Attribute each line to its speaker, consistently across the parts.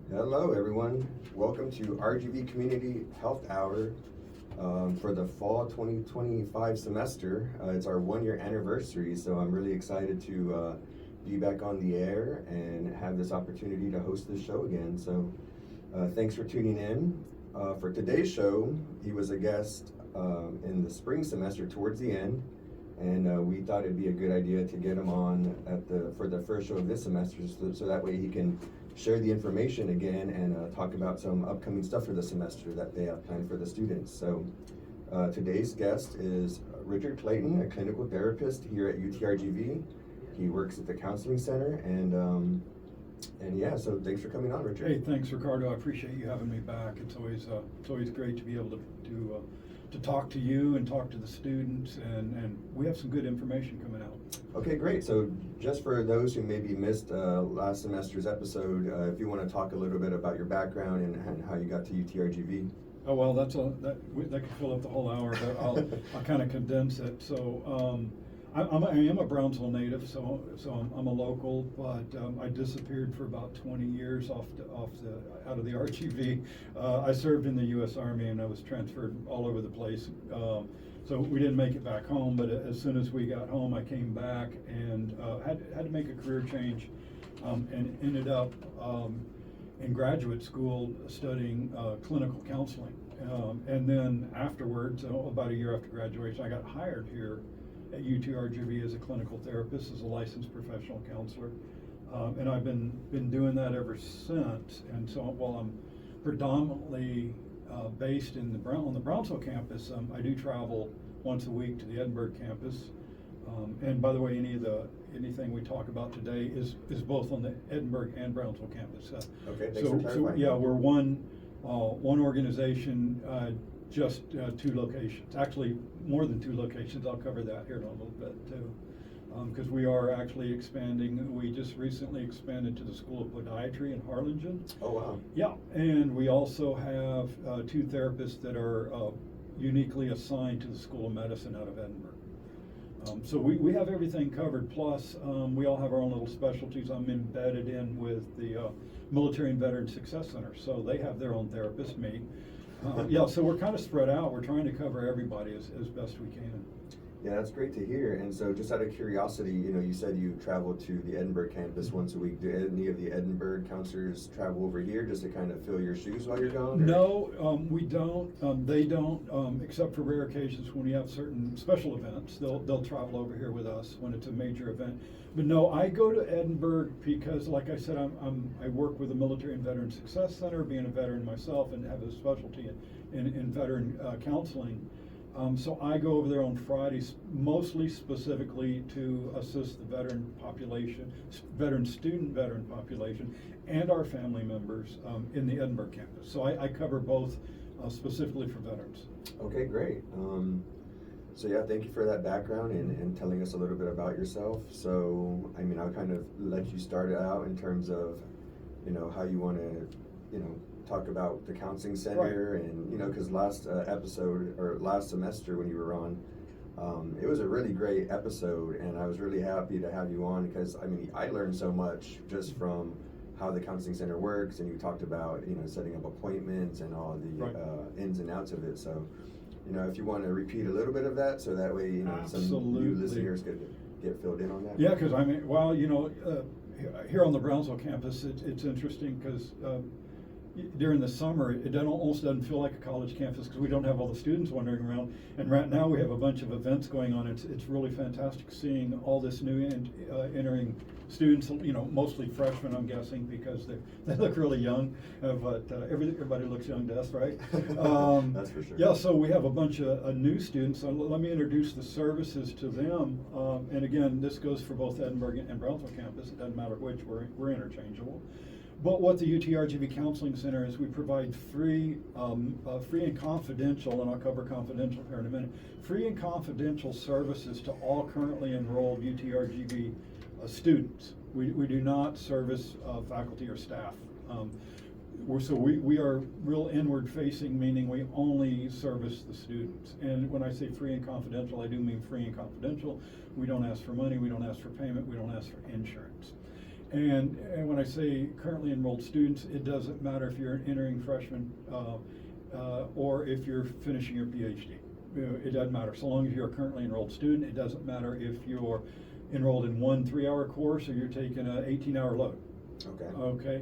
Speaker 1: Hello, everyone. Welcome to RGV Community Health Hour for the fall 2025 semester. It's our 1 year anniversary, so I'm really excited to be back on the air and have this opportunity to host this show again. So thanks for tuning in. For today's show, he was a guest in the spring semester towards the end, and we thought it'd be a good idea to get him on for the first show of this semester, so that way he can share the information again and talk about some upcoming stuff for the semester that they have planned for the students. So today's guest is Richard Clayton, a clinical therapist here at UTRGV. He works at the counseling center, and yeah, so thanks for coming on, Richard.
Speaker 2: Hey, thanks, Ricardo. I appreciate you having me back. It's always great to be able to talk to you and talk to the students, and we have some good information coming out.
Speaker 1: Okay, great. So just for those who maybe missed last semester's episode, if you want to talk a little bit about your background and how you got to UTRGV.
Speaker 2: Oh well, that could fill up the whole hour, but I'll kind of condense it. So I am a Brownsville native, so I'm a local, but I disappeared for about 20 years out of the RGV. I served in the U.S. Army, and I was transferred all over the place. So we didn't make it back home, but as soon as we got home, I came back and had to make a career change, and ended up in graduate school studying clinical counseling. And then afterwards, about a year after graduation, I got hired here at UTRGV as a clinical therapist, as a licensed professional counselor, and I've been doing that ever since. And so while I'm predominantly based on the Brownsville campus, I do travel once a week to the Edinburgh campus. And by the way, anything we talk about today is both on the Edinburgh and Brownsville campus.
Speaker 1: Okay, thanks for clarifying.
Speaker 2: So yeah, we're one organization. Just 2 locations, actually more than 2 locations. I'll cover that here in a little bit too, because we are actually expanding. We just recently expanded to the School of Podiatry in Harlingen.
Speaker 1: Oh, wow.
Speaker 2: Yeah, and we also have 2 therapists that are uniquely assigned to the School of Medicine out of Edinburgh. So we have everything covered, plus we all have our own little specialties. I'm embedded in with the Military and Veteran Success Center, so they have their own therapist, me. Yeah, so we're kind of spread out. We're trying to cover everybody as best we can.
Speaker 1: Yeah, that's great to hear. And so just out of curiosity, you said you travel to the Edinburgh campus once a week. Do any of the Edinburgh counselors travel over here just to kind of fill your shoes while you're gone? Or?
Speaker 2: No, we don't. They don't, except for rare occasions when we have certain special events. They'll travel over here with us when it's a major event. But no, I go to Edinburgh because, like I said, I work with the Military and Veteran Success Center, being a veteran myself, and have a specialty in veteran counseling. So I go over there on Fridays, mostly specifically to assist the veteran population, veteran population, and our family members in the Edinburgh campus. So I cover both specifically for veterans.
Speaker 1: Okay, great. So yeah, thank you for that background and telling us a little bit about yourself. So, I mean, I'll kind of let you start it out in terms of, how you want to, talk about the counseling center. Right. And, because last episode or last semester when you were on, it was a really great episode, and I was really happy to have you on because, I mean, I learned so much just from how the counseling center works, and you talked about, setting up appointments and all the
Speaker 2: right.
Speaker 1: Ins and outs of it. So, if you want to repeat a little bit of that, so that way, some new listeners could get filled in on that.
Speaker 2: Yeah, because I mean, well, here on the Brownsville campus, it's interesting because during the summer, it almost doesn't feel like a college campus because we don't have all the students wandering around. And right now, we have a bunch of events going on. It's really fantastic seeing all this new entering students. Mostly freshmen, I'm guessing, because they look really young. But everybody looks young to us, right?
Speaker 1: That's for sure.
Speaker 2: Yeah. So we have a bunch of new students. So let me introduce the services to them. And again, this goes for both Edinburgh and Brownsville campus. It doesn't matter which. We're interchangeable. But what the UTRGV Counseling Center is, we provide free and confidential, and I'll cover confidential here in a minute, free and confidential services to all currently enrolled UTRGV students. We do not service faculty or staff. We are real inward facing, meaning we only service the students. And when I say free and confidential, I do mean free and confidential. We don't ask for money, we don't ask for payment, we don't ask for insurance. And when I say currently enrolled students, it doesn't matter if you're an entering freshman or if you're finishing your PhD. It doesn't matter. So long as you're a currently enrolled student, it doesn't matter if you're enrolled in one 3-hour course or you're taking an 18-hour load.
Speaker 1: Okay.
Speaker 2: Okay.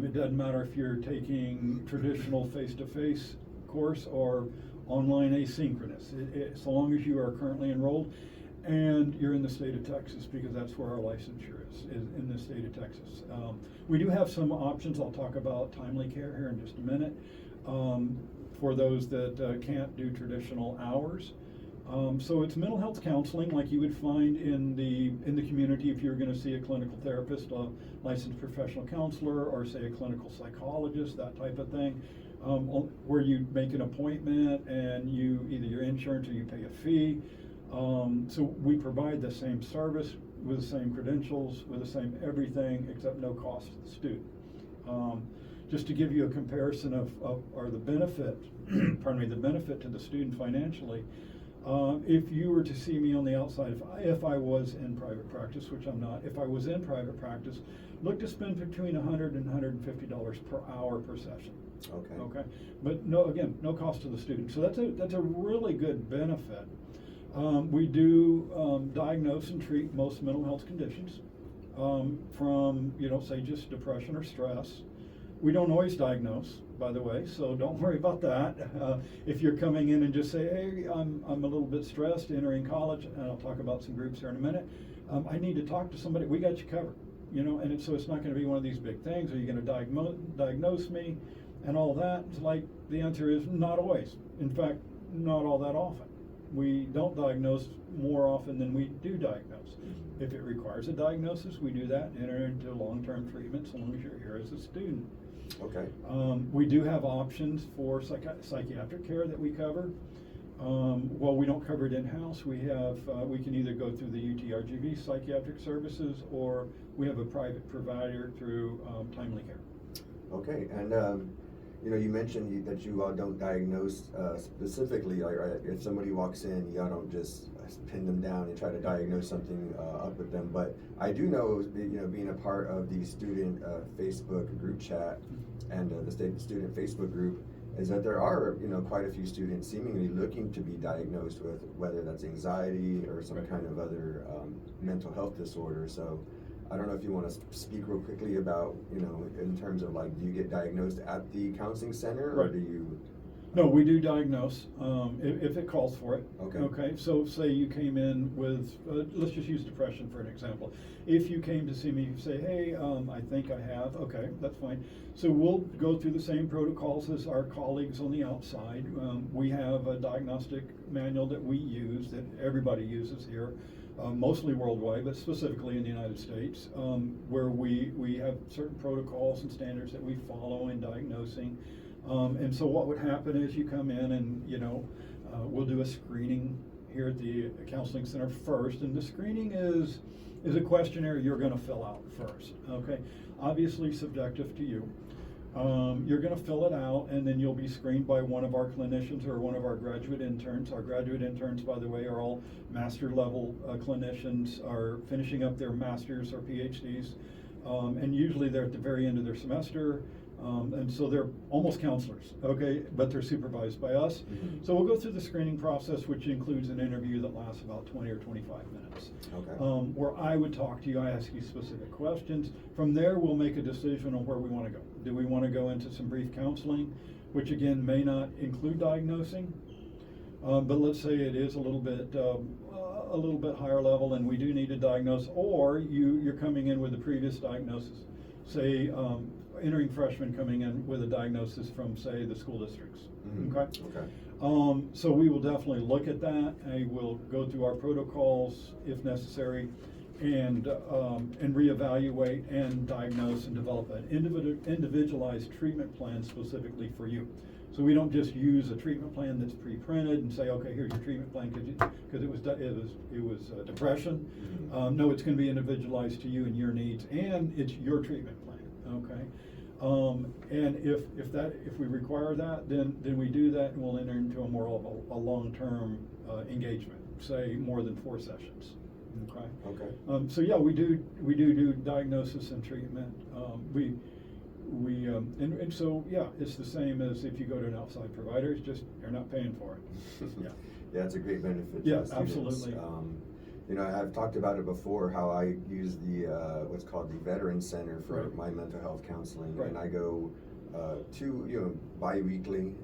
Speaker 2: It doesn't matter if you're taking traditional face-to-face course or online asynchronous. So long as you are currently enrolled and you're in the state of Texas, because that's where our licensure is in the state of Texas. We do have some options. I'll talk about timely care here in just a minute for those that can't do traditional hours. So it's mental health counseling like you would find in the community if you're going to see a clinical therapist, a licensed professional counselor, or say a clinical psychologist, that type of thing, where you make an appointment and you either your insurance or you pay a fee. So we provide the same service with the same credentials, with the same everything, except no cost to the student. Just to give you a comparison of or the benefit, pardon me, the benefit to the student financially. If you were to see me on the outside, if I was in private practice, which I'm not, if I was in private practice, look to spend between $100 and $150 per hour per session.
Speaker 1: Okay.
Speaker 2: Okay. But no cost to the student. So that's a really good benefit. We do diagnose and treat most mental health conditions, from say just depression or stress. We don't always diagnose, by the way, so don't worry about that. If you're coming in and just say, hey, I'm a little bit stressed entering college, and I'll talk about some groups here in a minute, I need to talk to somebody, we got you covered, and so it's not going to be one of these big things. Are you going to diagnose me and all that? It's like the answer is not always. In fact, not all that often. We don't diagnose more often than we do diagnose. If it requires a diagnosis, we do that and enter into long-term treatment so long as you're here as a student.
Speaker 1: Okay.
Speaker 2: We do have options for psychiatric care that we cover. Well, we don't cover it in-house. We can either go through the UTRGV psychiatric services, or we have a private provider through Timely Care.
Speaker 1: Okay, and you mentioned that you all don't diagnose specifically. Like, if somebody walks in, y'all don't just pin them down and try to diagnose something up with them. But I do know, being a part of the student Facebook group chat and the student Facebook group, is that there are quite a few students seemingly looking to be diagnosed with whether that's anxiety or some kind of other mental health disorder. So I don't know if you want to speak real quickly about, in terms of do you get diagnosed at the counseling center, or do you?
Speaker 2: No, we do diagnose if it calls for it.
Speaker 1: Okay.
Speaker 2: Okay. So say you came in with, let's just use depression for an example. If you came to see me, say, hey, I think I have. Okay, that's fine. So we'll go through the same protocols as our colleagues on the outside. We have a diagnostic manual that we use, that everybody uses here. Mostly worldwide, but specifically in the United States, where we have certain protocols and standards that we follow in diagnosing. And so what would happen is you come in and, we'll do a screening here at the counseling center first. And the screening is a questionnaire you're going to fill out first. Okay, obviously subjective to you. You're going to fill it out, and then you'll be screened by one of our clinicians or one of our graduate interns. Our graduate interns, by the way, are all master level clinicians, are finishing up their masters or PhDs, and usually they're at the very end of their semester. And so they're almost counselors, okay, but they're supervised by us.
Speaker 1: Mm-hmm.
Speaker 2: So we'll go through the screening process, which includes an interview that lasts about 20 or 25 minutes.
Speaker 1: Okay.
Speaker 2: Where I would talk to you, I ask you specific questions. From there, we'll make a decision on where we want to go. Do we want to go into some brief counseling, which again may not include diagnosing, but let's say it is a little bit higher level, and we do need to diagnose, or you're coming in with a previous diagnosis, say. Entering freshmen coming in with a diagnosis from, say, the school districts.
Speaker 1: Mm-hmm.
Speaker 2: Okay.
Speaker 1: Okay.
Speaker 2: So we will definitely look at that. And we'll go through our protocols if necessary, and reevaluate and diagnose and develop an individualized treatment plan specifically for you. So we don't just use a treatment plan that's pre-printed and say, okay, here's your treatment plan because it was depression.
Speaker 1: Mm-hmm.
Speaker 2: No, it's going to be individualized to you and your needs, and it's your treatment plan. Okay. And if we require that, then we do that, and we'll enter into a more of a long-term engagement, say more than 4 sessions. Okay.
Speaker 1: Okay.
Speaker 2: So yeah, we do diagnosis and treatment. And so yeah, it's the same as if you go to an outside provider. It's just you're not paying for it. Yeah.
Speaker 1: Yeah, it's a great benefit.
Speaker 2: Yeah,
Speaker 1: to students.
Speaker 2: absolutely.
Speaker 1: You know, I've talked about it before, how I use the what's called the Veterans Center for
Speaker 2: Right.
Speaker 1: my mental health counseling,
Speaker 2: Right.
Speaker 1: and I go bi-weekly,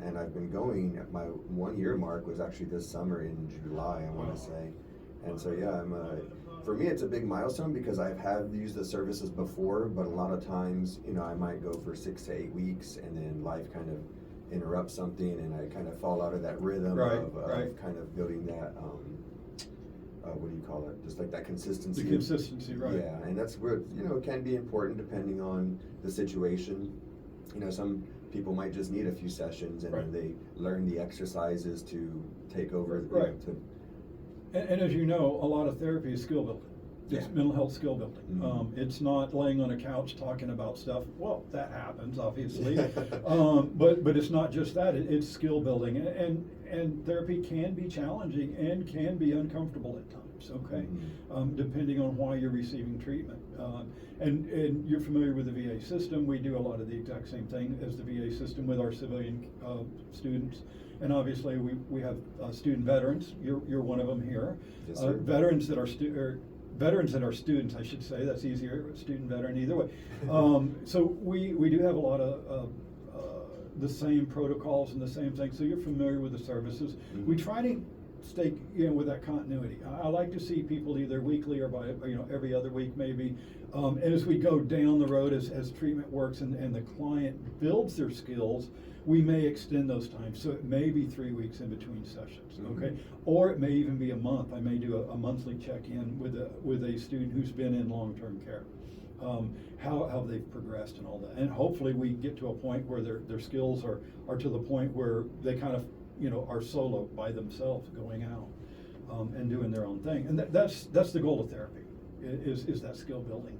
Speaker 1: and I've been going. My 1 year mark was actually this summer in July, I want
Speaker 2: Wow.
Speaker 1: to say, and so yeah, for me, it's a big milestone because have used the services before, but a lot of times, you know, I might go for 6 to 8 weeks, and then life kind of interrupts something, and I kind of fall out of that rhythm
Speaker 2: Right,
Speaker 1: of
Speaker 2: right.
Speaker 1: kind of building that. What do you call it? Just like that consistency.
Speaker 2: The consistency, right?
Speaker 1: Yeah, and that's where, you know, it can be important depending on the situation. You know, some people might just need a few sessions, and
Speaker 2: Right.
Speaker 1: then they learn the exercises to take over. You know,
Speaker 2: Right. And as you know, a lot of therapy is skill building. It's
Speaker 1: Yeah.
Speaker 2: mental health skill building.
Speaker 1: Mhm.
Speaker 2: It's not laying on a couch talking about stuff. Well, that happens, obviously. But it's not just that. It's skill building. And therapy can be challenging and can be uncomfortable at times, okay? Depending on why you're receiving treatment. And you're familiar with the VA system. We do a lot of the exact same thing as the VA system with our civilian students. And obviously, we have student veterans. You're one of them here.
Speaker 1: Yes, sir.
Speaker 2: Veterans that are students, I should say. That's easier. Student, veteran, either way. So we do have a lot of the same protocols and the same things. So you're familiar with the services.
Speaker 1: Mhm.
Speaker 2: We try to stay, you know, with that continuity. I like to see people either weekly or every other week maybe. And as we go down the road, as treatment works and the client builds their skills, we may extend those times. So it may be 3 weeks in between sessions, okay?
Speaker 1: Mhm.
Speaker 2: Or it may even be a month. I may do a monthly check-in with a student who's been in long-term care. How they've progressed and all that. And hopefully we get to a point where their skills are to the point where they kind of, you know, are solo by themselves going out and doing their own thing. And that's the goal of therapy, is that skill building.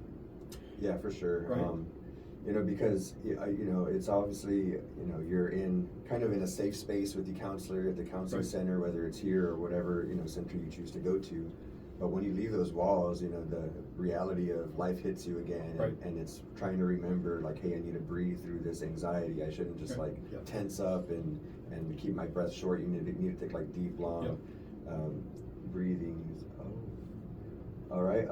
Speaker 1: Yeah, for sure.
Speaker 2: Right.
Speaker 1: You know, because you know, it's obviously, you know, you're in kind of in a safe space with the counselor at the counseling
Speaker 2: Right.
Speaker 1: center, whether it's here or whatever, you know, center you choose to go to. But when you leave those walls, you know, the reality of life hits you again,
Speaker 2: Right.
Speaker 1: and it's trying to remember, like, hey, I need to breathe through this anxiety. I shouldn't just
Speaker 2: Right.
Speaker 1: like
Speaker 2: Yeah.
Speaker 1: tense up and keep my breath short. You need to take like deep, long breathings. Oh, all right.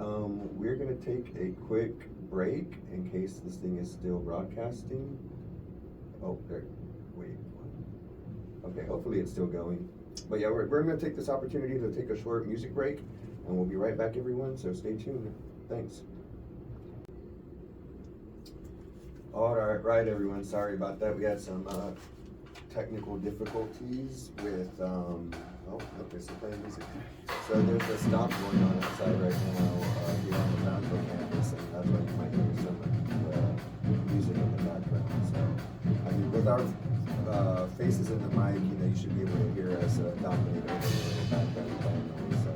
Speaker 1: We're gonna take a quick break in case this thing is still broadcasting. Oh, there. Wait. What? Okay. Hopefully it's still going. But yeah, we're gonna take this opportunity to take a short music break, and we'll be right back, everyone. So stay tuned. Thanks. All right, everyone. Sorry about that. We had some technical difficulties with. Oh, look, there's some playing music. So there's a stomp going on outside right now here on the Brownsville campus, and that's why you might hear some music in the background. So, I mean, with our faces in the mic, you know, you should be able to hear us dominate over the background noise. So,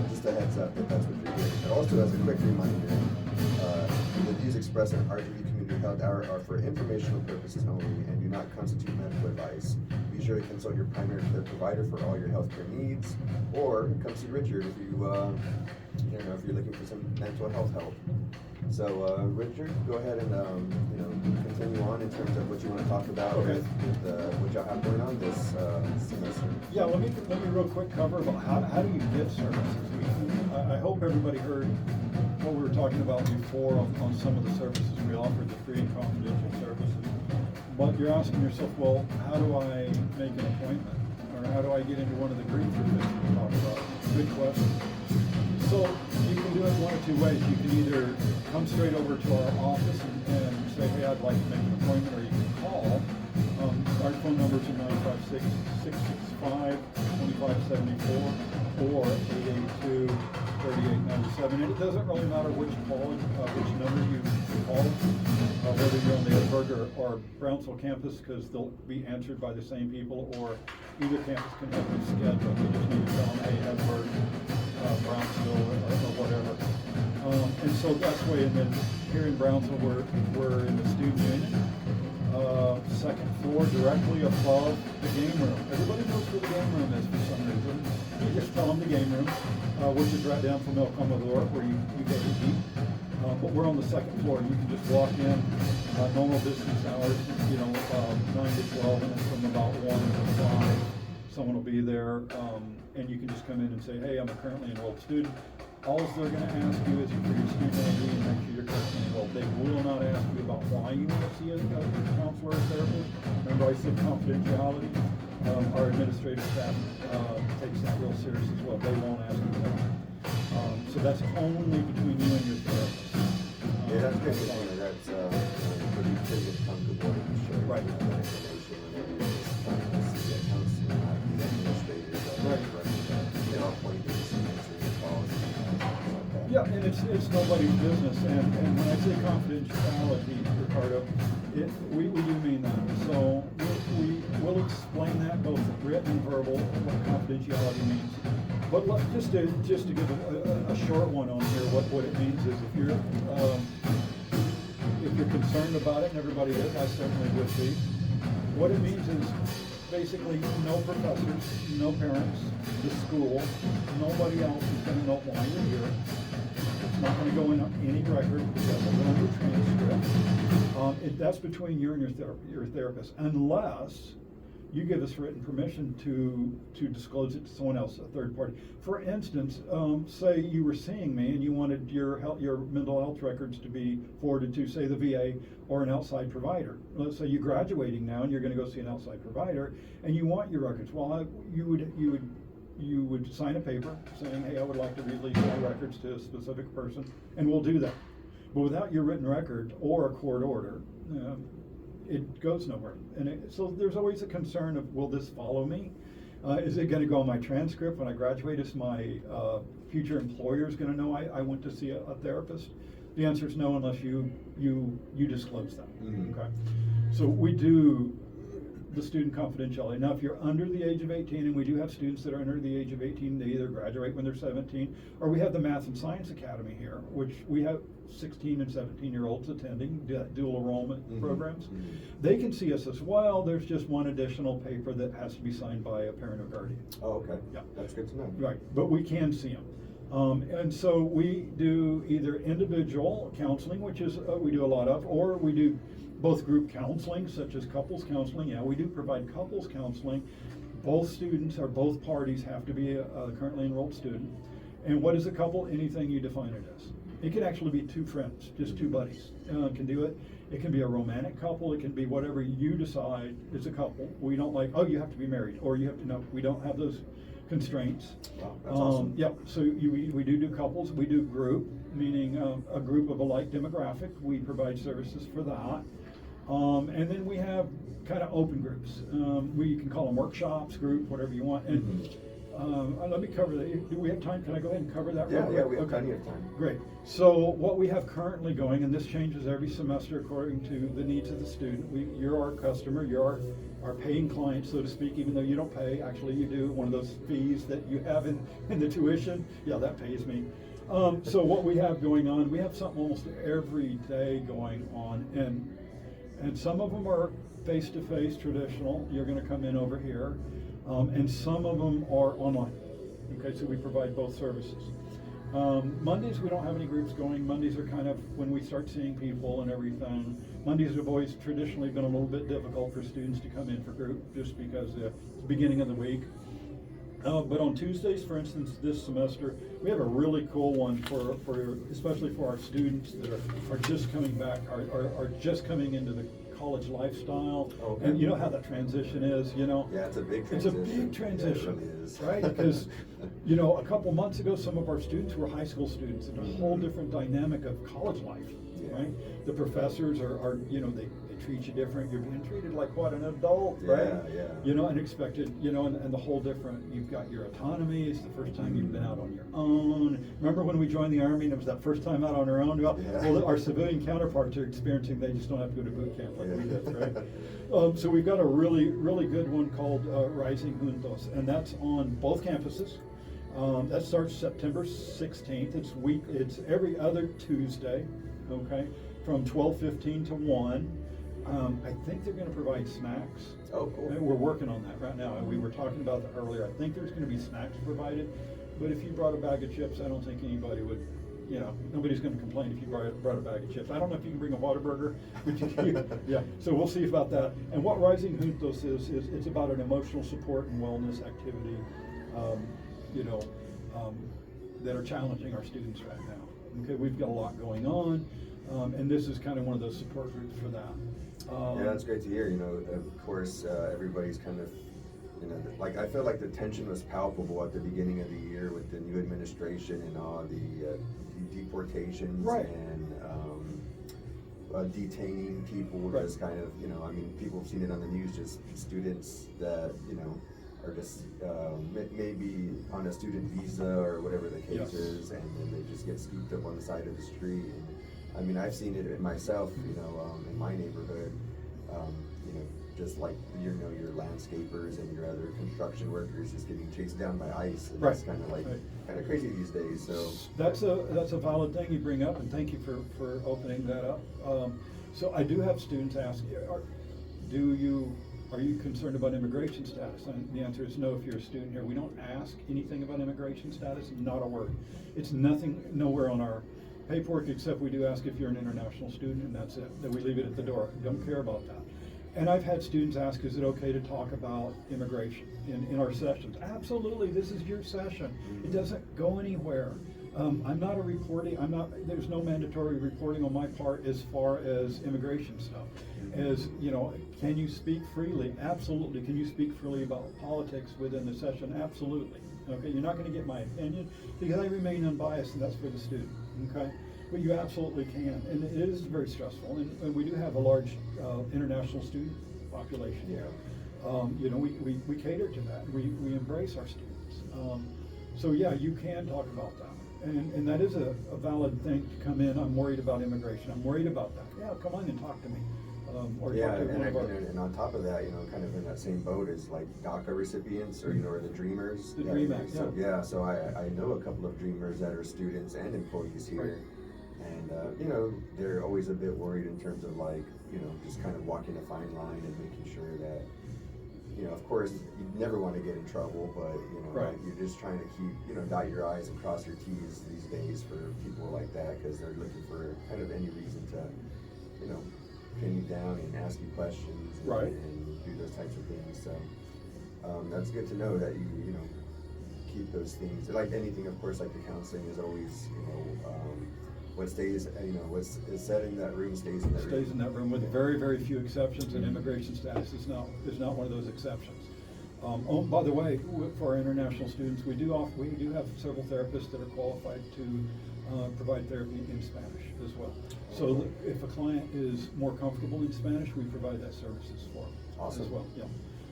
Speaker 1: just a heads up that that's what you're hearing. But also, as a quick reminder, the views expressed in RGV Community Health Hour are for informational purposes only and do not constitute medical advice. Be sure to consult your primary care provider for all your healthcare needs, or come see Richard if you know, if you're looking for some mental health help. So, Richard, go ahead and you know, continue on in terms of what you want to talk about
Speaker 2: Okay.
Speaker 1: with what y'all have going on this semester.
Speaker 2: Yeah, let me real quick cover about how do you get services. I hope everybody heard what we were talking about before on some of the services we offered, the free and confidential services. But you're asking yourself, well, how do I make an appointment? Or how do I get into one of the groups we talked about? Good question. So you can do it one of two ways. You can either come straight over to our office and say, hey, I'd like to make an appointment, or you can call. Our phone numbers are 956-665-2574 or 882-3897. And it doesn't really matter which number you call, whether you're on the Edinburgh or Brownsville campus, because they'll be answered by the same people, or either campus can help you schedule. You just need to tell them, hey, Edinburgh, Brownsville, or whatever. And so that's the way. And then here in Brownsville, we're in the student union. second floor, directly above the game room. Everybody knows where the game room is for some reason. You just tell them the game room, which is right down from El Comedor, where you go to eat. But we're on the second floor. You can just walk in, normal business hours, 9 to 12, and then from about 1 to 5, someone will be there, and you can just come in and say, hey, I'm a currently enrolled student. All they're going to ask you is for your student ID and make sure you're currently enrolled. They will not ask you about why you want to see a counselor or therapist. Remember, I said confidentiality. Our administrative staff takes that real serious as well. They won't ask you that. So that's only between you and your therapist.
Speaker 1: Yeah, that's good. That's pretty comfortable to show
Speaker 2: right.
Speaker 1: That information whenever you're just see a counselor, not the administrators that
Speaker 2: right.
Speaker 1: point you to some answering calls and things like that.
Speaker 2: Yeah, and it's nobody's business. And when I say confidentiality, Ricardo, we do mean that. So we will explain that both written and verbal, what confidentiality means. But just to give a short one on here, what it means is if you're concerned about it, and everybody is, I certainly would be. What it means is basically no professors, no parents, the school, nobody else is going to know why you're here. It's not going to go in any record. It doesn't go in your transcript. That's between you and your therapist, unless you give us written permission to disclose it to someone else, a third party. For instance, say you were seeing me and you wanted your mental health records to be forwarded to, say, the VA or an outside provider. Let's say you're graduating now and you're going to go see an outside provider, and you want your records. Well, you would sign a paper saying, hey, I would like to release my records to a specific person, and we'll do that. But without your written record or a court order, it goes nowhere. And so there's always a concern of, will this follow me? Is it going to go on my transcript when I graduate? Is my future employer is going to know I went to see a therapist? The answer is no, unless you disclose that.
Speaker 1: Mm-hmm.
Speaker 2: Okay. So we do the student confidentiality. Now, if you're under the age of 18, and we do have students that are under the age of 18, they either graduate when they're 17, or we have the Math and Science Academy here, which we have 16 and 17-year-olds attending dual enrollment
Speaker 1: mm-hmm.
Speaker 2: programs.
Speaker 1: Mm-hmm.
Speaker 2: They can see us as well. There's just one additional paper that has to be signed by a parent or guardian.
Speaker 1: Oh, okay.
Speaker 2: Yeah.
Speaker 1: That's good to know.
Speaker 2: Right, but we can see them. And so we do either individual counseling, which is we do a lot of, or we do both group counseling, such as couples counseling. Yeah, we do provide couples counseling. Both students or both parties have to be a currently enrolled student. And what is a couple? Anything you define it as. It can actually be two friends, just two buddies can do it. It can be a romantic couple. It can be whatever you decide is a couple. We don't like, oh, you have to be married, or you have to, no, we don't have those constraints.
Speaker 1: Wow, that's awesome.
Speaker 2: Yep, so we do couples. We do group, meaning a group of a like demographic. We provide services for that. And then we have kind of open groups. You can call them workshops, group, whatever you want. And
Speaker 1: Mm-hmm.
Speaker 2: let me cover that. Do we have time? Can I go ahead and cover that?
Speaker 1: Yeah,
Speaker 2: real quick?
Speaker 1: yeah, we have plenty of time.
Speaker 2: Great. So what we have currently going, and this changes every semester according to the needs of the student. You're our customer. You're our paying client, so to speak, even though you don't pay. Actually, you do. One of those fees that you have in the tuition. Yeah, that pays me. So what we have going on, we have something almost every day going on, and some of them are face-to-face traditional. You're going to come in over here. And some of them are online. Okay, so we provide both services. Mondays, we don't have any groups going. Mondays are kind of when we start seeing people and everything. Mondays have always traditionally been a little bit difficult for students to come in for group, just because it's the beginning of the week. But on Tuesdays, for instance, this semester, we have a really cool one for especially for our students that are just coming back, are just coming into the college lifestyle.
Speaker 1: Okay.
Speaker 2: And you know how that transition is, you know?
Speaker 1: Yeah, it's a big transition.
Speaker 2: It's a big transition,
Speaker 1: Yeah, it really is.
Speaker 2: right? Because, you know, a couple months ago, some of our students were high school students, and a whole different dynamic of college life,
Speaker 1: Yeah.
Speaker 2: right? The professors are you know, they treat you different. You're being treated like what, an adult, right?
Speaker 1: Yeah.
Speaker 2: You know, and expected, you know, and the whole different, you've got your autonomy. It's the first time you've been out on your own. Remember when we joined the Army and it was that first time out on our own? Well, our civilian counterparts are experiencing, they just don't have to go to boot camp like we did, right? So we've got a really, really good one called Rising Juntos, and that's on both campuses. That starts September 16th. It's every other Tuesday, okay, from 12:15 to 1. I think they're gonna provide snacks.
Speaker 1: Oh, cool.
Speaker 2: And we're working on that right now, and we were talking about that earlier. I think there's gonna be snacks provided, but if you brought a bag of chips, I don't think anybody would, nobody's gonna complain if you brought a bag of chips. I don't know if you can bring a Whataburger, but yeah, so we'll see about that. And what Rising Juntos is it's about an emotional support and wellness activity, that are challenging our students right now. Okay, we've got a lot going on, and this is kind of one of those support groups for that.
Speaker 1: Yeah, that's great to hear. Of course, everybody's kind of, like I feel like the tension was palpable at the beginning of the year with the new administration and all the deportations
Speaker 2: Right.
Speaker 1: and detaining people.
Speaker 2: Right.
Speaker 1: Just kind of, people have seen it on the news. Just students that are just maybe on a student visa or whatever the case
Speaker 2: Yes.
Speaker 1: is, and then they just get scooped up on the side of the street. And, I've seen it in myself, in my neighborhood, just like, your landscapers and your other construction workers just getting chased down by ICE. And
Speaker 2: Right.
Speaker 1: it's kind of like,
Speaker 2: Right.
Speaker 1: kind of crazy these days, so.
Speaker 2: That's a valid thing you bring up, and thank you for opening that up. So I do have students ask, are you concerned about immigration status? And the answer is no if you're a student here. We don't ask anything about immigration status, not a word. It's nowhere on our paperwork, except we do ask if you're an international student, and that's it. Then we leave it at the door. Don't care about that. And I've had students ask, is it okay to talk about immigration in our sessions? Absolutely, this is your session. It doesn't go anywhere. I'm not there's no mandatory reporting on my part as far as immigration stuff. As, can you speak freely? Absolutely. Can you speak freely about politics within the session? Absolutely. Okay, you're not gonna get my opinion because I remain unbiased, and that's for the student, okay? But you absolutely can, and it is very stressful, and we do have a large international student population here. We cater to that. We embrace our students. So yeah, you can talk about that. And that is a valid thing to come in. I'm worried about immigration. I'm worried about that. Yeah, come on and talk to me. Or
Speaker 1: Yeah,
Speaker 2: talk to one of our.
Speaker 1: and on top of that, kind of in that same boat is like DACA recipients or the Dreamers.
Speaker 2: The Dream Act,
Speaker 1: So,
Speaker 2: yeah.
Speaker 1: yeah, so I know a couple of Dreamers that are students and employees here.
Speaker 2: Right.
Speaker 1: And, they're always a bit worried in terms of like, just kind of walking a fine line and making sure that, of course, you never want to get in trouble, but,
Speaker 2: Right.
Speaker 1: you're just trying to keep, dot your I's and cross your T's these days for people like that, because they're looking for kind of any reason to, pin you down and ask you questions and,
Speaker 2: Right.
Speaker 1: and do those types of things. So, that's good to know that you keep those things, like anything, of course, like the counseling is always, what stays, what's said in that room stays in that room.
Speaker 2: Stays in that room with very, very few exceptions, and immigration status is not one of those exceptions. By the way, for our international students, we do have several therapists that are qualified to provide therapy in Spanish as well. So if a client is more comfortable in Spanish, we provide that services for them
Speaker 1: Awesome.
Speaker 2: as well. Yeah.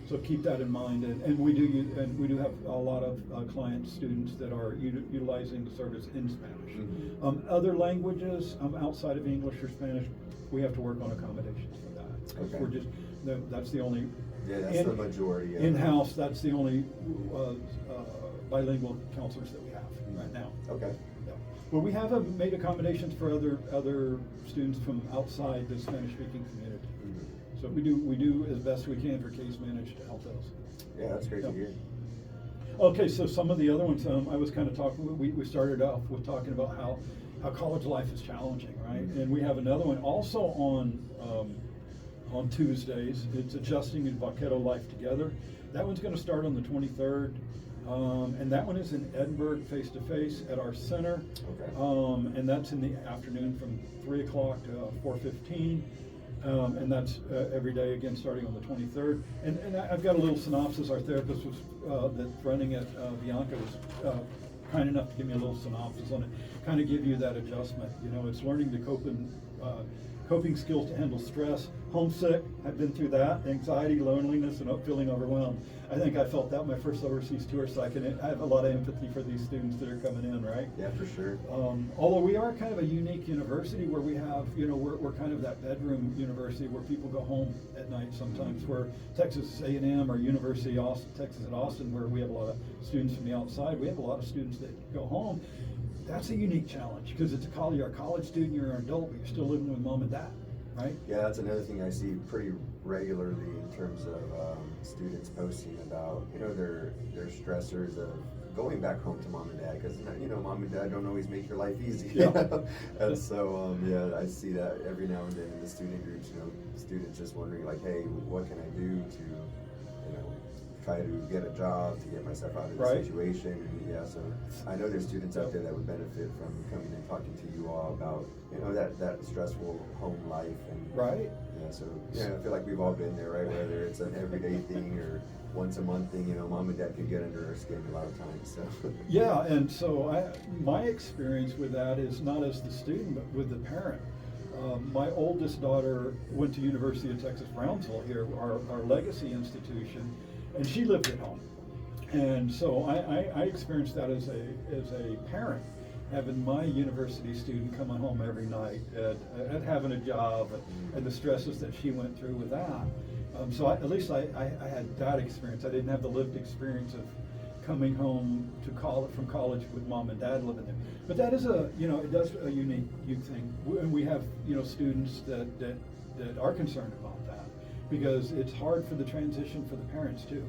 Speaker 2: So keep that in mind, and we do have a lot of client students that are utilizing the service in Spanish.
Speaker 1: Mhm.
Speaker 2: Other languages outside of English or Spanish, we have to work on accommodations for that.
Speaker 1: Okay.
Speaker 2: We're just that's the only.
Speaker 1: Yeah, that's the majority of it.
Speaker 2: In-house, that's the only bilingual counselors that we have right now.
Speaker 1: Okay.
Speaker 2: Yeah. But we have made accommodations for other students from outside the Spanish-speaking community.
Speaker 1: Mhm.
Speaker 2: So we do as best we can for case managed to help those.
Speaker 1: Yeah, that's great to
Speaker 2: Yeah.
Speaker 1: hear.
Speaker 2: Okay, so some of the other ones, I was kind of talking, we started off with talking about how college life is challenging, right? And we have another one also on Tuesdays. It's Adjusting and Vaquero Life Together. That one's going to start on the 23rd. And that one is in Edinburgh, face-to-face at our center.
Speaker 1: Okay.
Speaker 2: And that's in the afternoon from 3 o'clock to 4:15. And that's every day, again, starting on the 23rd. And I've got a little synopsis. Our therapist that's running it, Bianca, was kind enough to give me a little synopsis on it, kind of give you that adjustment. It's learning to coping skills to handle stress, homesick. I've been through that, anxiety, loneliness, and feeling overwhelmed. I think I felt that my first overseas tour, so I have a lot of empathy for these students that are coming in, right?
Speaker 1: Yeah, for sure.
Speaker 2: Although we are kind of a unique university where we have, we're kind of that bedroom university where people go home at night sometimes, where Texas A&M or University of Austin, Texas at Austin, where we have a lot of students from the outside, we have a lot of students that go home. That's a unique challenge because you're a college student, you're an adult, but you're still living with mom and dad, right?
Speaker 1: Yeah, that's another thing I see pretty regularly in terms of students posting about, their stressors of going back home to mom and dad, because mom and dad don't always make your life easy.
Speaker 2: Yeah.
Speaker 1: And so yeah, I see that every now and then in the student groups. Students just wondering like, hey, what can I do to try to get a job, to get myself out of the
Speaker 2: Right.
Speaker 1: situation. And yeah, so I know there's students out there that would benefit from coming and talking to you all about that stressful home life. And
Speaker 2: Right.
Speaker 1: yeah, so yeah, I feel like we've all been there, right? Whether it's an everyday thing or once a month thing, mom and dad can get under our skin a lot of times. So
Speaker 2: Yeah, and so my experience with that is not as the student, but with the parent. My oldest daughter went to University of Texas Brownsville here, our legacy institution, and she lived at home. And so I experienced that as a parent, having my university student coming home every night, at having a job, and the stresses that she went through with that. So at least I had that experience. I didn't have the lived experience of coming home to college, from college with mom and dad living there. But that is it does a unique thing. And we have, students that are concerned about that, because it's hard for the transition for the parents too,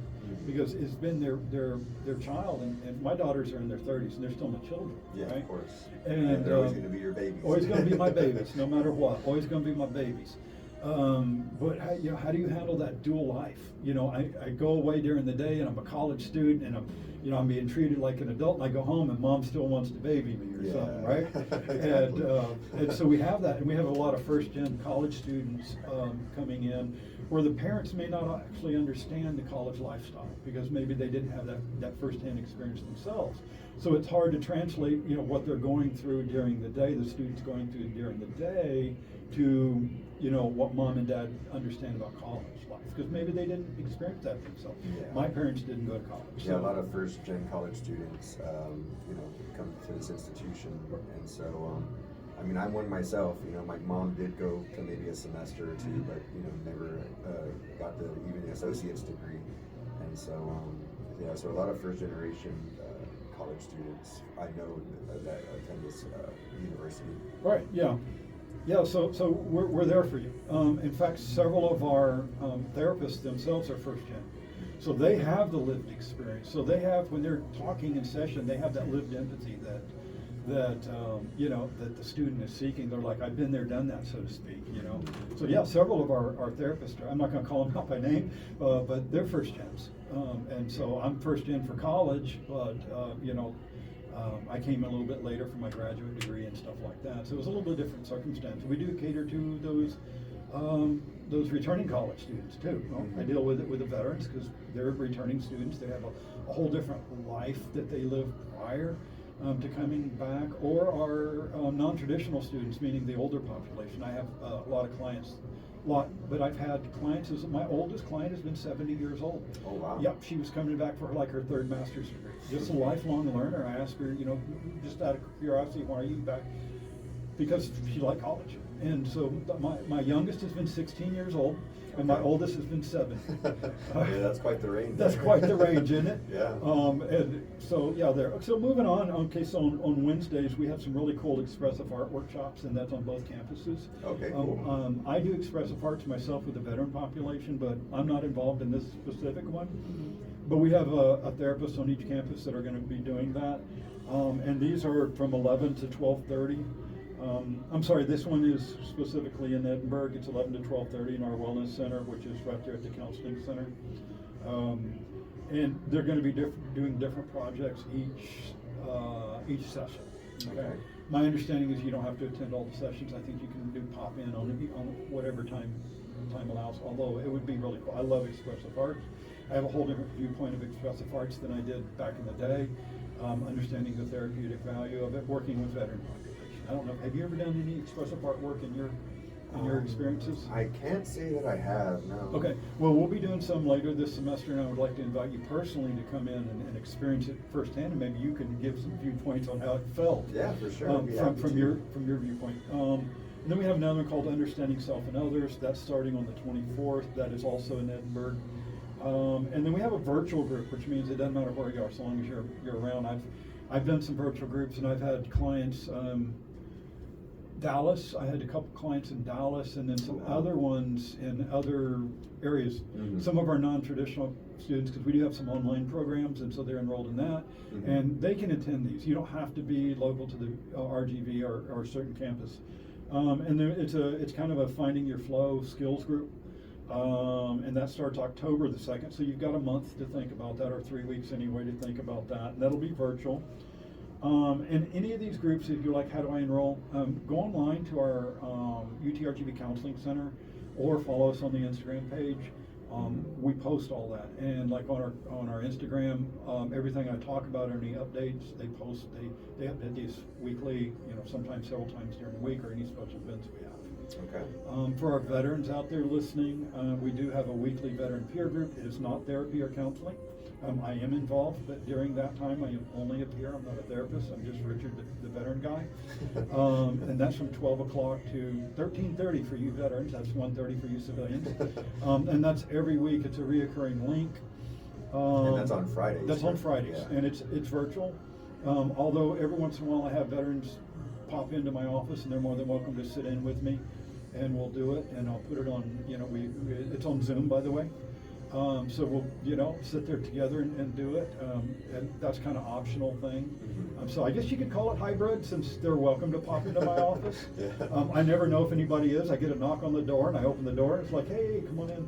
Speaker 2: because it's been their child, and my daughters are in their 30s and they're still my children.
Speaker 1: yeah,
Speaker 2: right?
Speaker 1: of course.
Speaker 2: And
Speaker 1: they're always going to be your babies.
Speaker 2: Always going to be my babies, no matter what. Always going to be my babies. But how do you handle that dual life? I go away during the day and I'm a college student, and I'm being treated like an adult, and I go home and mom still wants to baby me or something, right?
Speaker 1: Exactly.
Speaker 2: And so we have that, and we have a lot of first-gen college students coming in, where the parents may not actually understand the college lifestyle, because maybe they didn't have that first-hand experience themselves. So it's hard to translate, what they're going through during the day, the students going through during the day, to what mom and dad understand about college life, because maybe they didn't experience that themselves.
Speaker 1: Yeah.
Speaker 2: My parents didn't go to college.
Speaker 1: Yeah, a lot of first-gen college students, come to this institution, and so, I'm one myself. My mom did go to maybe a semester or two, but never got even the associate's degree, and so so a lot of first-generation college students I know that attend this university.
Speaker 2: Right. Yeah. Yeah, so we're there for you. In fact, several of our therapists themselves are first gen. So they have the lived experience. So they have, when they're talking in session, they have that lived empathy that the student is seeking. They're like, I've been there, done that, so to speak. So yeah, several of our therapists I'm not going to call them out by name, but they're first gens. And so I'm first gen for college, but I came a little bit later for my graduate degree and stuff like that. So it was a little bit different circumstance. We do cater to those returning college students too. I deal with it with the veterans, because they're returning students. They have a whole different life that they lived prior to coming back, or our non-traditional students, meaning the older population. I have a lot of clients. But I've had clients, my oldest client has been 70 years old.
Speaker 1: Oh, wow.
Speaker 2: Yep, she was coming back for her third master's degree. Just a lifelong learner. I asked her, just out of curiosity, why are you back? Because she liked college. And so my youngest has been 16 years old, and my oldest has been 7.
Speaker 1: Yeah, that's quite the range.
Speaker 2: That's quite the range, isn't it?
Speaker 1: Yeah.
Speaker 2: And so yeah, there. So moving on. Okay, so on Wednesdays we have some really cool expressive art workshops, and that's on both campuses.
Speaker 1: Okay, cool.
Speaker 2: I do expressive arts myself with the veteran population, but I'm not involved in this specific one. But we have a therapist on each campus that are going to be doing that, and these are from 11 to 12:30. I'm sorry, this one is specifically in Edinburgh. It's 11 to 12:30 in our wellness center, which is right there at the counseling center. And they're going to be doing different projects each session.
Speaker 1: Okay.
Speaker 2: My understanding is you don't have to attend all the sessions. I think you can do pop in on whatever time allows. Although it would be really cool. I love expressive arts. I have a whole different viewpoint of expressive arts than I did back in the day. Understanding the therapeutic value of it, working with veteran population. I don't know. Have you ever done any expressive art work in your experiences?
Speaker 1: I can't say that I have, no.
Speaker 2: Okay. Well, we'll be doing some later this semester, and I would like to invite you personally to come in and experience it firsthand, and maybe you can give some viewpoints on how it felt.
Speaker 1: Yeah, for sure. I'd be happy
Speaker 2: from
Speaker 1: to.
Speaker 2: your viewpoint. And then we have another one called Understanding Self and Others. That's starting on the 24th. That is also in Edinburgh. And then we have a virtual group, which means it doesn't matter where you are, so long as you're around. I've done some virtual groups, and I've had clients Dallas, I had a couple clients in Dallas, and then some
Speaker 1: Wow.
Speaker 2: other ones in other areas.
Speaker 1: Mhm.
Speaker 2: Some of our non-traditional students, because we do have some online programs, and so they're enrolled in that,
Speaker 1: Mhm.
Speaker 2: and they can attend these. You don't have to be local to the RGV or a certain campus. And there, it's kind of a finding your flow skills group. And that starts October the 2nd, so you've got a month to think about that, or 3 weeks anyway to think about that, and that'll be virtual. And any of these groups, if you're like, how do I enroll? Go online to our UTRGV Counseling Center, or follow us on the Instagram page. We post all that, and like on our Instagram, everything I talk about, any updates, they post. They update these weekly, sometimes several times during the week, or any special events we have.
Speaker 1: Okay.
Speaker 2: For our veterans out there listening, we do have a weekly veteran peer group. It is not therapy or counseling. I am involved, but during that time, I am only a peer. I'm not a therapist. I'm just Richard, the veteran guy. And that's from 12 o'clock to 13:30 for you veterans. That's 1:30 for you civilians. And that's every week. It's a reoccurring link.
Speaker 1: And that's on Fridays.
Speaker 2: That's on
Speaker 1: right?
Speaker 2: Fridays,
Speaker 1: Yeah.
Speaker 2: and it's virtual. Although every once in a while I have veterans pop into my office, and they're more than welcome to sit in with me, and we'll do it. And I'll put it on. It's on Zoom, by the way. So we'll, sit there together and do it. And that's kind of optional thing.
Speaker 1: Mhm.
Speaker 2: So I guess you could call it hybrid, since they're welcome to pop into my office.
Speaker 1: Yeah.
Speaker 2: I never know if anybody is. I get a knock on the door, and I open the door, and it's like, hey, come on in.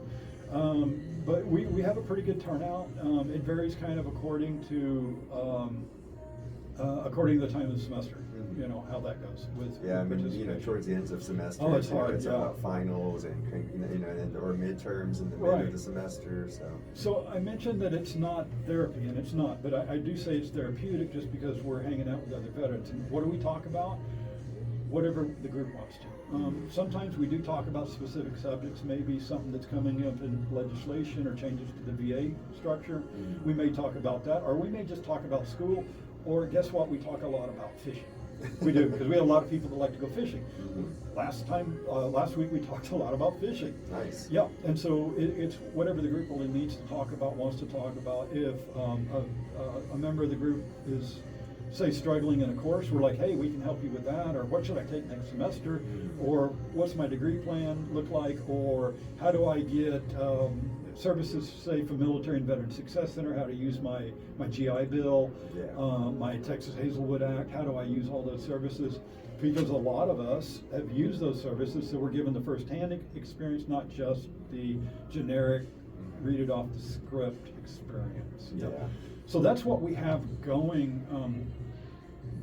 Speaker 2: But we have a pretty good turnout. It varies kind of according to the time of the semester,
Speaker 1: Mhm.
Speaker 2: how that goes with
Speaker 1: Yeah, I mean,
Speaker 2: participation.
Speaker 1: towards the ends of semester,
Speaker 2: Oh, it's hard,
Speaker 1: it's
Speaker 2: yeah.
Speaker 1: about finals and or midterms in the middle
Speaker 2: Right.
Speaker 1: of the semester. So
Speaker 2: So I mentioned that it's not therapy, and it's not, but I do say it's therapeutic just because we're hanging out with other veterans. And what do we talk about? Whatever the group wants to. Sometimes we do talk about specific subjects, maybe something that's coming up in legislation or changes to the VA structure.
Speaker 1: Mhm.
Speaker 2: We may talk about that, or we may just talk about school, or guess what? We talk a lot about fishing. We do, because we have a lot of people that like to go fishing.
Speaker 1: Mhm.
Speaker 2: Last week we talked a lot about fishing.
Speaker 1: Nice.
Speaker 2: Yeah, and so it's whatever the group really needs to talk about, wants to talk about. If a member of the group is, say, struggling in a course, we're like, hey, we can help you with that, or what should I take next semester, or what's my degree plan look like, or how do I get services, say, from Military and Veteran Success Center, how to use my GI Bill,
Speaker 1: Yeah.
Speaker 2: my Texas Hazelwood Act, how do I use all those services? Because a lot of us have used those services, so we're given the first-hand experience, not just the generic, read it off the script experience.
Speaker 1: Yeah.
Speaker 2: So that's what we have going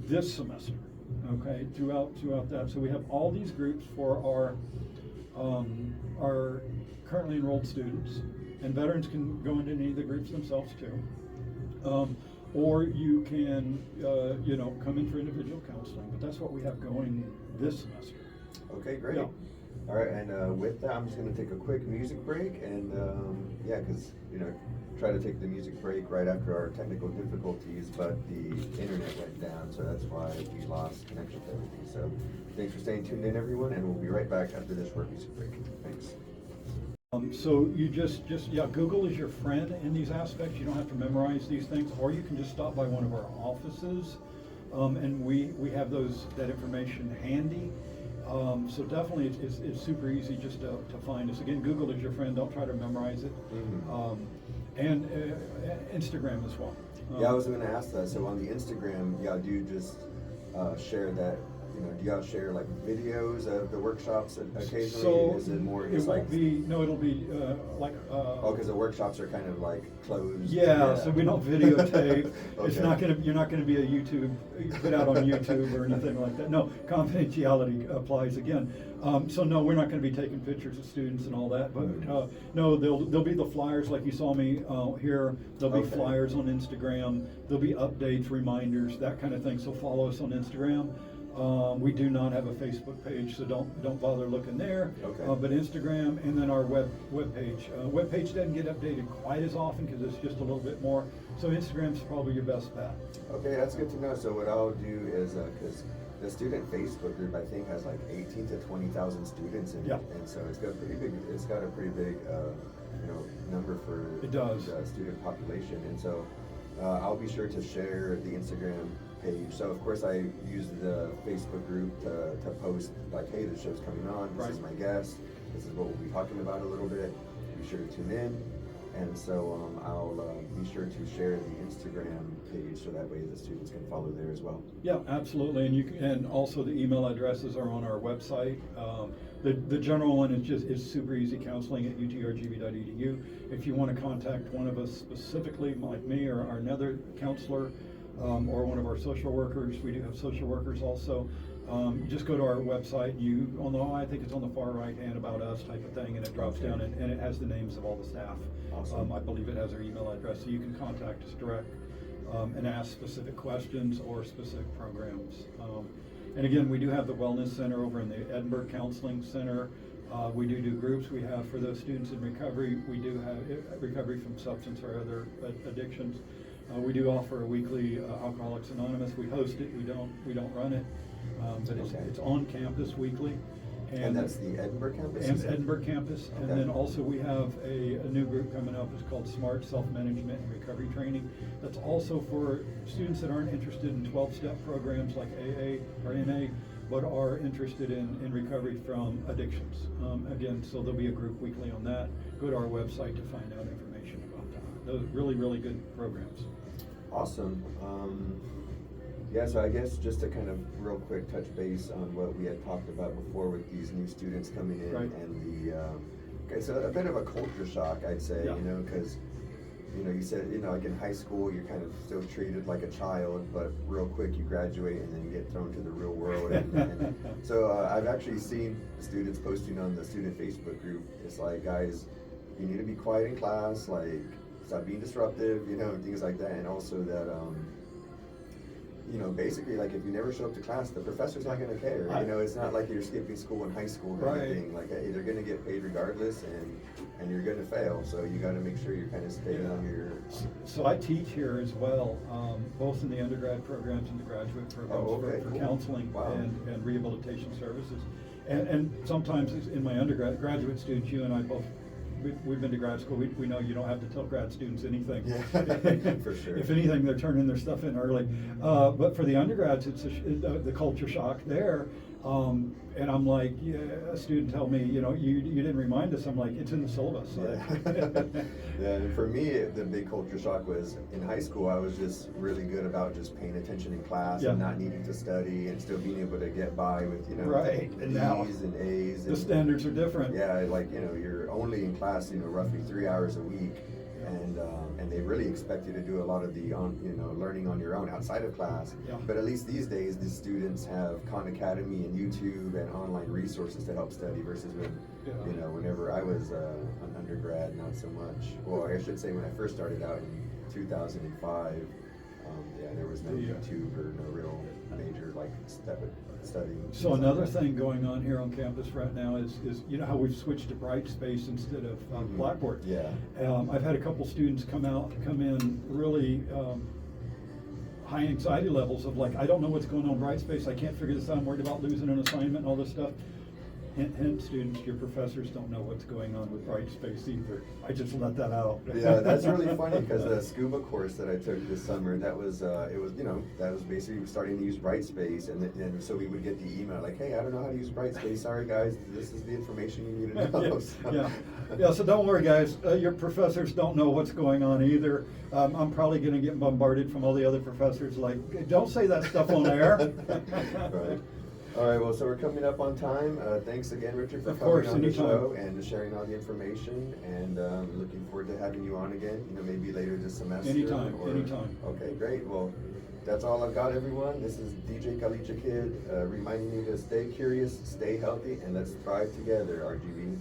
Speaker 2: this semester, okay, throughout that. So we have all these groups for our currently enrolled students, and veterans can go into any of the groups themselves too. Or you can, come in for individual counseling, but that's what we have going this semester.
Speaker 1: Okay, great.
Speaker 2: Yeah.
Speaker 1: All right, and with that, I'm just going to take a quick music break, and because try to take the music break right after our technical difficulties, but the internet went down, so that's why we lost connection to everything. So thanks for staying tuned in, everyone, and we'll be right back after this short music break. Thanks.
Speaker 2: So you just Google is your friend in these aspects. You don't have to memorize these things, or you can just stop by one of our offices, and we have that information handy. So definitely it's super easy just to find us. Again, Google is your friend. Don't try to memorize it.
Speaker 1: Mhm.
Speaker 2: And Instagram as well.
Speaker 1: Yeah, I was going to ask that. So on the Instagram, y'all do just share that. Do y'all share like videos of the workshops occasionally?
Speaker 2: So
Speaker 1: Is it more
Speaker 2: it
Speaker 1: just
Speaker 2: won't
Speaker 1: like?
Speaker 2: be. No, it'll be like.
Speaker 1: Oh, because the workshops are kind of like closed.
Speaker 2: Yeah, so we don't videotape. It's
Speaker 1: Okay.
Speaker 2: you're not gonna be a YouTube, put out on YouTube or anything like that. No, confidentiality applies again. So no, we're not gonna be taking pictures of students and all that, but, no, there'll be the flyers like you saw me, here. There'll be
Speaker 1: Okay.
Speaker 2: flyers on Instagram. There'll be updates, reminders, that kind of thing. So follow us on Instagram. We do not have a Facebook page, so don't bother looking there.
Speaker 1: Okay.
Speaker 2: But Instagram, and then our web page. Web page doesn't get updated quite as often because it's just a little bit more. So Instagram's probably your best bet.
Speaker 1: Okay, that's good to know. So what I'll do is, because the student Facebook group, I think, has like 18 to 20,000 students in it,
Speaker 2: Yeah.
Speaker 1: and so it's got pretty big. It's got a pretty big, number for
Speaker 2: It does.
Speaker 1: the student population, and so I'll be sure to share the Instagram page. So of course I use the Facebook group to post like, hey, this show's coming on, this is my guest, this is what we'll be talking about a little bit, be sure to tune in. And so I'll be sure to share the Instagram page so that way the students can follow there as well.
Speaker 2: Yeah, absolutely, and also the email addresses are on our website. The general one is super easy, counseling@utrgv.edu. If you want to contact one of us specifically, like me or another counselor, or one of our social workers, we do have social workers also. Just go to our website. I think it's on the far right hand, about us type of thing, and it drops down and it has the names of all the staff.
Speaker 1: Awesome.
Speaker 2: I believe it has our email address, so you can contact us direct and ask specific questions or specific programs. And again, we do have the Wellness Center over in the Edinburgh Counseling Center. We do groups. We have for those students in recovery. We do have recovery from substance or other addictions. We do offer a weekly Alcoholics Anonymous. We host it. We don't run it, but it's on campus weekly.
Speaker 1: And that's the Edinburgh campus?
Speaker 2: And Edinburgh campus.
Speaker 1: Okay.
Speaker 2: And then also we have a new group coming up. It's called Smart Self-Management and Recovery Training. That's also for students that aren't interested in 12-step programs like AA or NA, but are interested in recovery from addictions. Again, so there'll be a group weekly on that. Go to our website to find out information about that. Those really, really good programs.
Speaker 1: Awesome. Yeah, so I guess just to kind of real quick touch base on what we had talked about before with these new students coming in,
Speaker 2: Right.
Speaker 1: and okay, so a bit of a culture shock, I'd say,
Speaker 2: Yeah.
Speaker 1: because, you said, like in high school, you're kind of still treated like a child, but real quick you graduate and then you get thrown to the real world. And so I've actually seen students posting on the student Facebook group, it's like, guys, you need to be quiet in class, like, stop being disruptive, and things like that, and also that, basically, like, if you never show up to class, the professor's not gonna care. It's not like you're skipping school in high school or
Speaker 2: Right.
Speaker 1: anything. Like, hey, they're gonna get paid regardless, and you're gonna fail. So you gotta make sure you're kind of staying on your.
Speaker 2: So I teach here as well, both in the undergrad programs and the graduate programs for
Speaker 1: Cool.
Speaker 2: counseling
Speaker 1: Wow.
Speaker 2: and rehabilitation services. And sometimes in my graduate students, you and I both, we've been to grad school, we know you don't have to tell grad students anything.
Speaker 1: Yeah, for sure.
Speaker 2: If anything, they're turning their stuff in early. But for the undergrads, it's the culture shock there. And I'm like, a student tell me, you didn't remind us. I'm like, it's in the syllabus.
Speaker 1: Yeah, and for me, the big culture shock was in high school, I was just really good about just paying attention in class and not needing to study and still being able to get by with,
Speaker 2: Right. And now
Speaker 1: D's and A's.
Speaker 2: The standards are different.
Speaker 1: Yeah, like, you're only in class, roughly 3 hours a week. And they really expect you to do a lot of the learning on your own outside of class.
Speaker 2: Yeah.
Speaker 1: But at least these days, the students have Khan Academy and YouTube and online resources to help study versus when, whenever I was an undergrad, not so much. Well, I should say when I first started out in 2005, there was no YouTube or no real major step at studying.
Speaker 2: So another thing going on here on campus right now is how we've switched to Brightspace instead of Blackboard.
Speaker 1: Yeah.
Speaker 2: I've had a couple students come in really high anxiety levels of like, I don't know what's going on in Brightspace, I can't figure this out, I'm worried about losing an assignment and all this stuff. Hint, students, your professors don't know what's going on with Brightspace either. I just let that out.
Speaker 1: Yeah, that's really funny because the scuba course that I took this summer, that was that was basically starting to use Brightspace, and so we would get the email like, hey, I don't know how to use Brightspace. Sorry guys, this is the information you need to know.
Speaker 2: Yeah. So don't worry, guys. Your professors don't know what's going on either. I'm probably going to get bombarded from all the other professors like, don't say that stuff on air.
Speaker 1: Right. All right, well, so we're coming up on time. Thanks again, Richard, for coming on the show and sharing all the information. And looking forward to having you on again, maybe later this semester.
Speaker 2: Anytime.
Speaker 1: Okay, great. Well, that's all I've got, everyone. This is DJ Kalicha Kid reminding you to stay curious, stay healthy, and let's thrive together, RGV.